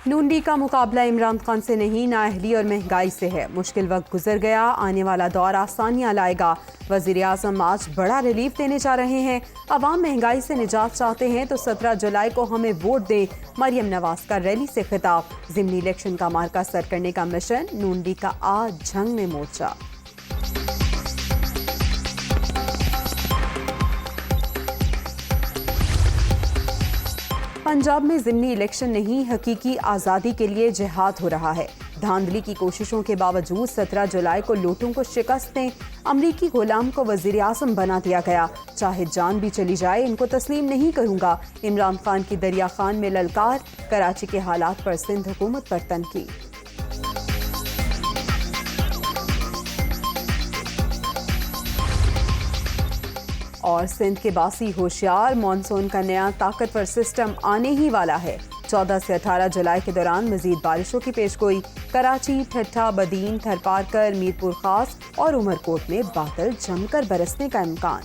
नून league का मुकाबला इमरान खान से नहीं, नाअहली और महंगाई से है। मुश्किल वक्त गुजर गया, आने वाला दौर आसानियां लाएगा। वजीर आजम आज बड़ा रिलीफ देने जा रहे हैं। अवाम महंगाई से निजात चाहते हैं तो 17 जुलाई को हमें वोट दें। मरियम नवाज का रैली से खिताब। ज़िमनी इलेक्शन का मार्का सर करने का मिशन, नून लीग का आज जंग में मोर्चा। पंजाब में ज़िमनी इलेक्शन नहीं, हकीकी आज़ादी के लिए जिहाद हो रहा है। धांधली की कोशिशों के बावजूद 17 जुलाई को लोटों को शिकस्त दें। अमरीकी गुलाम को वज़ीर आज़म बना दिया गया। चाहे जान भी चली जाए, इनको तस्लीम नहीं करूंगा। इमरान खान की दरिया खान में ललकार। कराची के हालात पर सिंध हुकूमत पर तनकीद। और सिंध के बासी होशियार, मॉनसून का नया ताकतवर सिस्टम आने ही वाला है। 14 से 18 जुलाई के दौरान मजीद बारिशों की पेशगोई। कराची, ठट्ठा, बदीन, थरपारकर, मीरपुर खास और उमरकोट में बादल जमकर बरसने का इम्कान।